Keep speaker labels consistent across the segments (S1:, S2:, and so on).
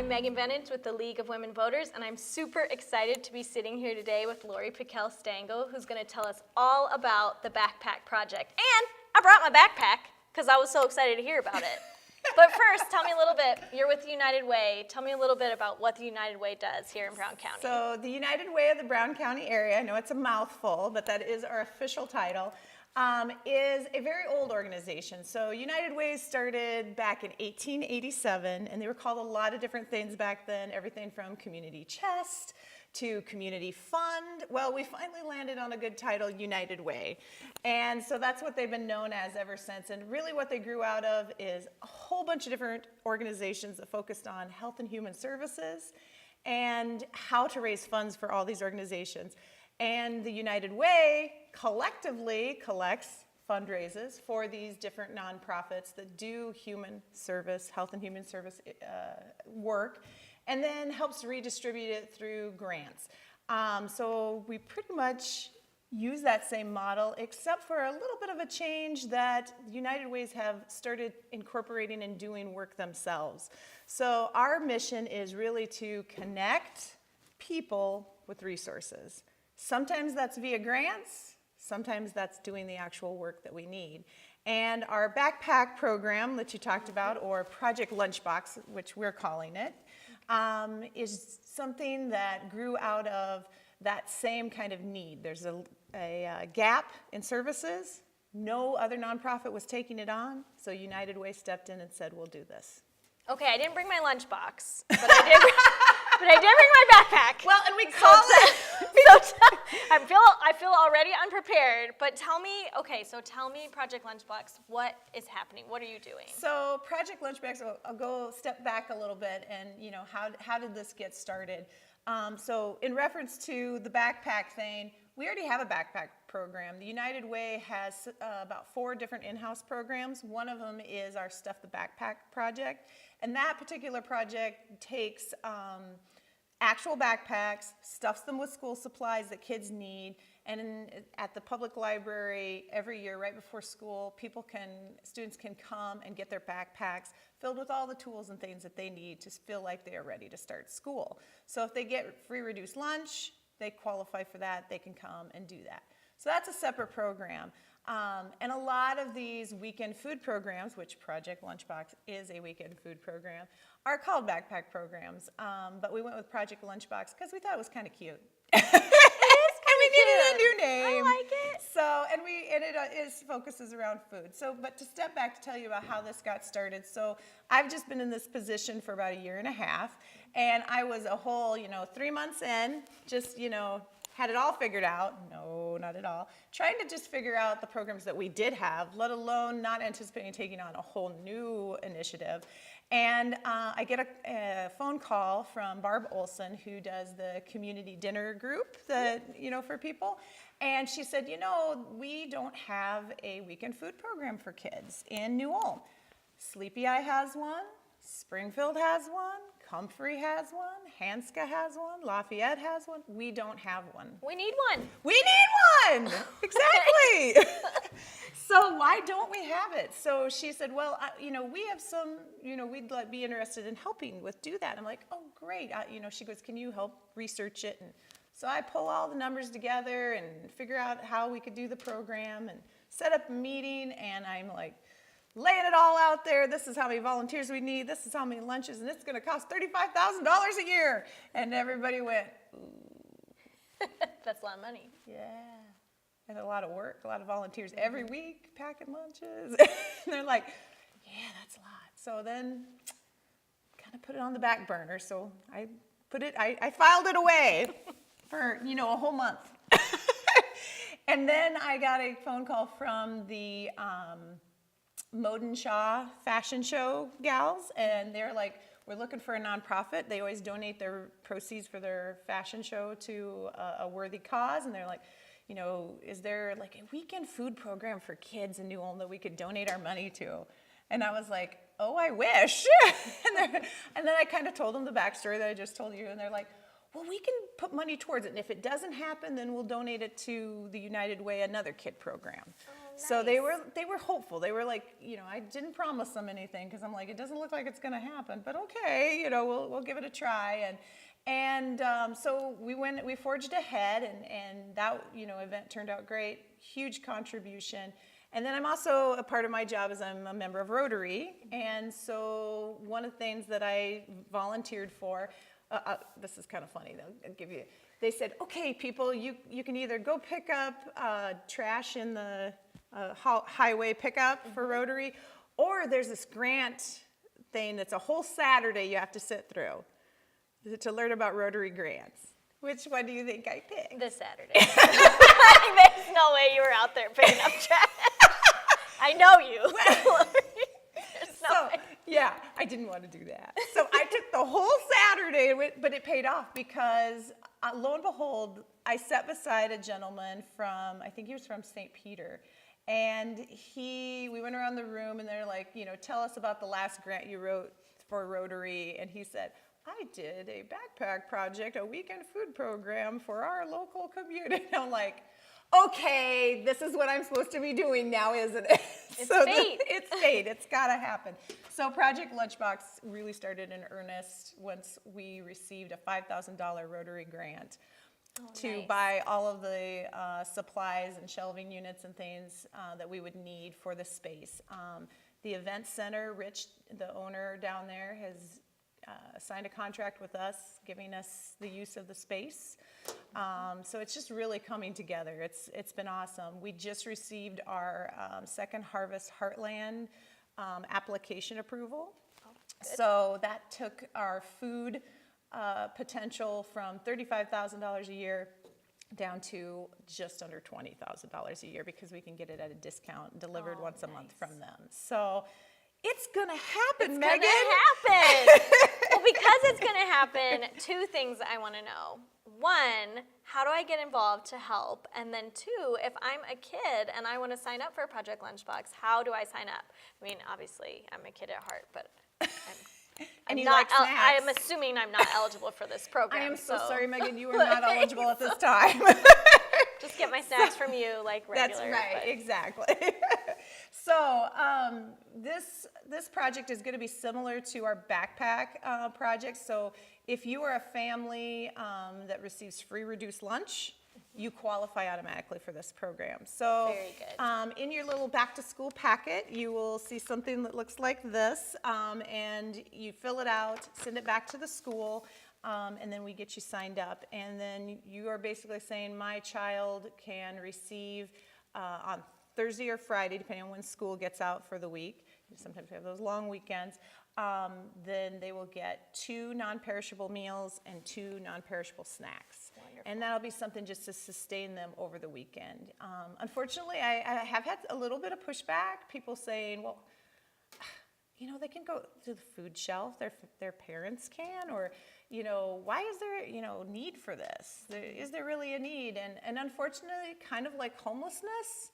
S1: I'm Megan Bennett with the League of Women Voters, and I'm super excited to be sitting here today with Lori Piquel-Stango, who's going to tell us all about the Backpack Project. And I brought my backpack because I was so excited to hear about it. But first, tell me a little bit. You're with the United Way. Tell me a little bit about what the United Way does here in Brown County.
S2: So the United Way of the Brown County area, I know it's a mouthful, but that is our official title, is a very old organization. So United Way started back in 1887, and they were called a lot of different things back then, everything from community chest to community fund. Well, we finally landed on a good title, United Way. And so that's what they've been known as ever since. And really what they grew out of is a whole bunch of different organizations that focused on health and human services and how to raise funds for all these organizations. And the United Way collectively collects fundraisers for these different nonprofits that do human service, health and human service work, and then helps redistribute it through grants. So we pretty much use that same model, except for a little bit of a change that United Ways have started incorporating and doing work themselves. So our mission is really to connect people with resources. Sometimes that's via grants, sometimes that's doing the actual work that we need. And our backpack program that you talked about, or Project Lunchbox, which we're calling it, is something that grew out of that same kind of need. There's a gap in services. No other nonprofit was taking it on, so United Way stepped in and said, we'll do this.
S1: Okay, I didn't bring my lunchbox, but I did bring my backpack.
S2: Well, and we call it.
S1: I feel already unprepared, but tell me, Project Lunchbox, what is happening? What are you doing?
S2: So Project Lunchbox, I'll go step back a little bit, and how did this get started? So in reference to the backpack thing, we already have a backpack program. The United Way has about 4 different in-house programs. One of them is our Stuff the Backpack project, and that particular project takes actual backpacks, stuffs them with school supplies that kids need, and at the public library every year right before school, students can come and get their backpacks filled with all the tools and things that they need to feel like they are ready to start school. So if they get free reduced lunch, they qualify for that, they can come and do that. So that's a separate program. And a lot of these weekend food programs, which Project Lunchbox is a weekend food program, are called backpack programs. But we went with Project Lunchbox because we thought it was kind of cute. We needed a new name.
S1: I like it.
S2: So, and it focuses around food. So, but to step back to tell you about how this got started. So, I've just been in this position for about 1.5 years, and I was a whole, 3 months in, just, had it all figured out. No, not at all. Trying to just figure out the programs that we did have, let alone not anticipating taking on a whole new initiative. And I get a phone call from Barb Olson, who does the community dinner group that, for people. And she said, we don't have a weekend food program for kids in New Ulm. Sleepy Eye has one, Springfield has one, Comfrey has one, Hanska has one, Lafayette has one. We don't have one.
S1: We need one.
S2: We need one! Exactly! So why don't we have it? So she said, well, we have some, we'd be interested in helping do that. I'm like, oh, great. She goes, can you help research it? And so I pull all the numbers together and figure out how we could do the program and set up a meeting, and I'm like, laying it all out there. This is how many volunteers we need. This is how many lunches, and it's going to cost $35,000 a year. And everybody went, ooh.
S1: That's a lot of money.
S2: Yeah. And a lot of work, a lot of volunteers every week packing lunches. And they're like, yeah, that's a lot. So then kind of put it on the back burner. So I filed it away for, a whole month. And then I got a phone call from the Moden Shaw fashion show gals, and they're like, we're looking for a nonprofit. They always donate their proceeds for their fashion show to a worthy cause, and they're like, is there like a weekend food program for kids in New Ulm that we could donate our money to? And I was like, oh, I wish. and then I kind of told them the backstory that I just told you, and they're like, well, we can put money towards it, and if it doesn't happen, then we'll donate it to the United Way, another kid program.
S1: Oh,
S2: So they were hopeful. They were like, I didn't promise them anything because I'm like, it doesn't look like it's going to happen, but okay, we'll give it a try. And so we forged ahead, and that event turned out great. Huge contribution. And then I'm also, a part of my job is I'm a member of Rotary, and so one of the things that I volunteered for, this is kind of funny though, they said, okay, people, you can either go pick up trash in the highway pickup for Rotary, or there's this grant thing that's a whole Saturday you have to sit through to learn about Rotary grants. Which one do you think I picked?
S1: This Saturday. There's no way you were out there picking up trash. I know you.
S2: Yeah, I didn't want to do that. So I took the whole Saturday, but it paid off because lo and behold, I sat beside a gentleman I think he was from St. Peter. And we went around the room and they're like, tell us about the last grant you wrote for Rotary. And he said, I did a backpack project, a weekend food program for our local community. And I'm like, okay, this is what I'm supposed to be doing now, isn't it?
S1: It's fate.
S2: It's fate. It's got to happen. So Project Lunchbox really started in earnest once we received a $5,000 Rotary grant to buy all of the supplies and shelving units and things that we would need for the space. The event center, Rich, the owner down there, has signed a contract with us, giving us the use of the space. So it's just really coming together. It's been awesome. We just received our second Harvest Heartland application approval. So that took our food potential from $35,000 a year down to just under $20,000 a year because we can get it at a discount delivered once a month from them. So it's gonna happen, Megan.
S1: It's gonna happen. Well, because it's gonna happen, two things I wanna know. One, how do I get involved to help? And then two, if I'm a kid and I wanna sign up for Project Lunchbox, how do I sign up? I mean, obviously, I'm a kid at heart, but I'm assuming I'm not eligible for this program.
S2: I am so sorry, Megan, you are not eligible at this time.
S1: Just get my snacks from you like regular.
S2: That's right, exactly. So this project is going to be similar to our backpack project. So if you are a family that receives free reduced lunch, you qualify automatically for this program. So
S1: very good.
S2: In your little back to school packet, you will see something that looks like this, and you fill it out, send it back to the school. And then we get you signed up. And then you are basically saying my child can receive on Thursday or Friday, depending on when school gets out for the week. Sometimes we have those long weekends. Then they will get 2 non-perishable meals and 2 non-perishable snacks. Wonderful. And that'll be something just to sustain them over the weekend. Unfortunately, I have had a little bit of pushback. People saying, well, they can go to the food shelf, their parents can, or, why is there, need for this? Is there really a need? And unfortunately, kind of like homelessness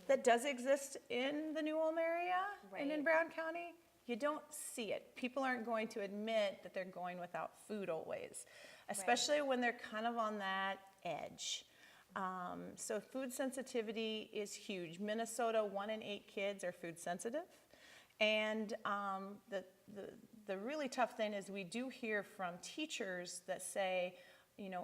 S2: that does exist in the New Ulm area and in Brown County, you don't see it. People aren't going to admit that they're going without food always, especially when they're kind of on that edge. So food sensitivity is huge. Minnesota, 1 in 8 kids are food sensitive. And the really tough thing is we do hear from teachers that say,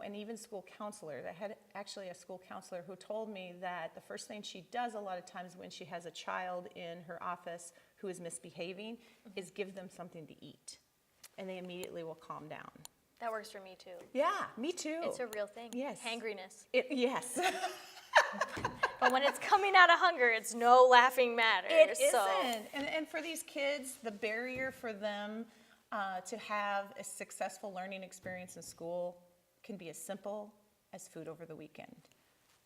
S2: and even school counselors. I had actually a school counselor who told me that the first thing she does a lot of times when she has a child in her office who is misbehaving is give them something to eat. And they immediately will calm down.
S1: That works for me too.
S2: Yeah, me too.
S1: It's a real thing.
S2: Yes.
S1: Hangriness.
S2: Yes.
S1: But when it's coming out of hunger, it's no laughing matter.
S2: It isn't. And for these kids, the barrier for them to have a successful learning experience in school can be as simple as food over the weekend.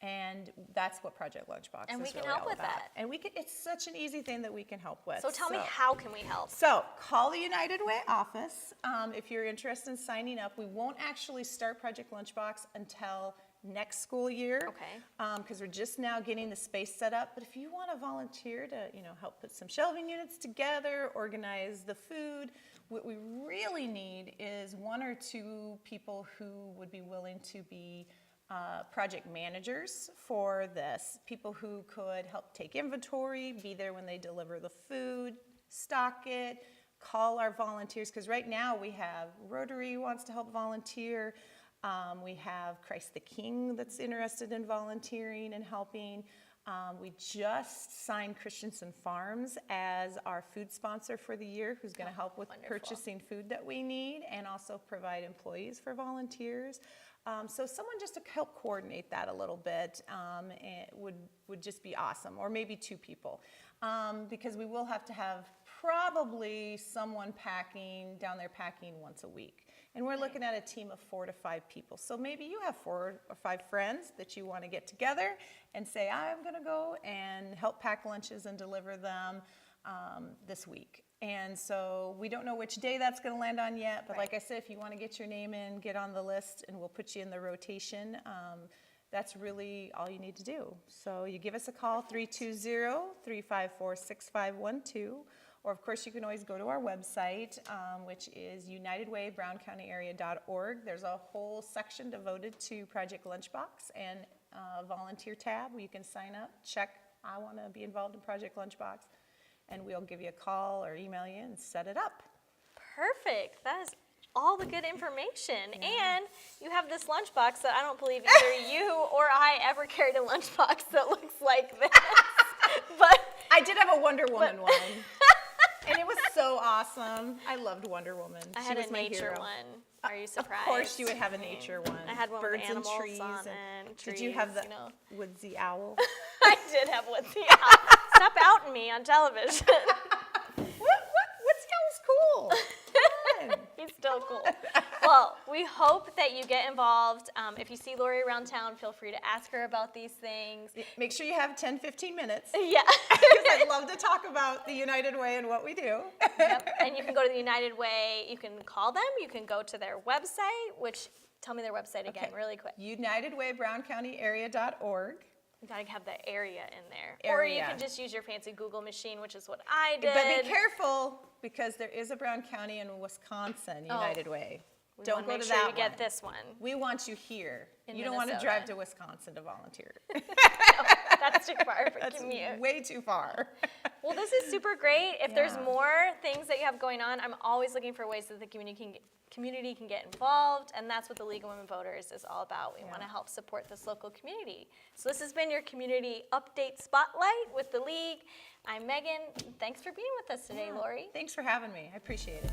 S2: And that's what Project Lunchbox
S1: and
S2: is
S1: we can
S2: really
S1: help
S2: all
S1: with
S2: about.
S1: that.
S2: And it's such an easy thing that we can help with.
S1: So tell me, how can we help?
S2: So call the United Way office if you're interested in signing up. We won't actually start Project Lunchbox until next school year.
S1: Okay.
S2: Because we're just now getting the space set up. But if you want to volunteer to, help put some shelving units together, organize the food, what we really need is 1 or 2 people who would be willing to be project managers for this, people who could help take inventory, be there when they deliver the food, stock it, call our volunteers, because right now we have Rotary who wants to help volunteer. We have Christ the King that's interested in volunteering and helping. We just signed Christensen Farms as our food sponsor for the year, who's going to help with purchasing food that we need and also provide employees for volunteers. So someone just to help coordinate that a little bit it would just be awesome, or maybe 2 people, because we will have to have probably someone down there packing once a week. And we're looking at a team of 4 to 5 people. So maybe you have 4 or 5 friends that you want to get together and say, I'm going to go and help pack lunches and deliver them this week. And so we don't know which day that's going to land on yet. But like I said, if you want to get your name in, get on the list, and we'll put you in the rotation. That's really all you need to do. So you give us a call, 320-354-6512. Or, of course, you can always go to our website, which is unitedwaybrowncountyarea.org. There's a whole section devoted to Project Lunchbox and a volunteer tab where you can sign up, check, I want to be involved in Project Lunchbox, and we'll give you a call or email you and set it up.
S1: Perfect. That is all the good information. Yeah. And you have this lunchbox that I don't believe either you or I ever carried a lunchbox that looks like this. But
S2: I did have a Wonder Woman one. And it was so awesome. I loved Wonder Woman.
S1: I had a nature one. Are you surprised?
S2: Of course you would have a nature one.
S1: I had one
S2: Birds
S1: with animals
S2: and trees.
S1: and trees.
S2: Did you have the woodsy owl?
S1: I did have woodsy owl. Stop outing me on television.
S2: Woodsy owl's cool.
S1: He's still cool. Well, we hope that you get involved. If you see Lori around town, feel free to ask her about these things.
S2: Make sure you have 10-15 minutes.
S1: Yeah.
S2: Because I'd love to talk about the United Way and what we do.
S1: Yep. And you can go to the United Way. You can call them. You can go to their website, which, tell me their website again really quick.
S2: UnitedWayBrownCountyArea.org.
S1: You gotta have the area in there.
S2: Area.
S1: Or you can just use your fancy Google machine, which is what I did.
S2: But be careful, because there is a Brown County and Wisconsin United Way. Don't go to that one. Make sure
S1: you get this one.
S2: We want you here. You don't want to drive to Wisconsin to volunteer.
S1: No, that's too far of a commute.
S2: That's way too far.
S1: Well, this is super great. If there's more things that you have going on, I'm always looking for ways that the community can get involved, and that's what the League of Women Voters is all about. We want to help support this local community. So this has been your Community Update Spotlight with the League. I'm Megan. Thanks for being with us today, Lori.
S2: Thanks for having me. I appreciate it.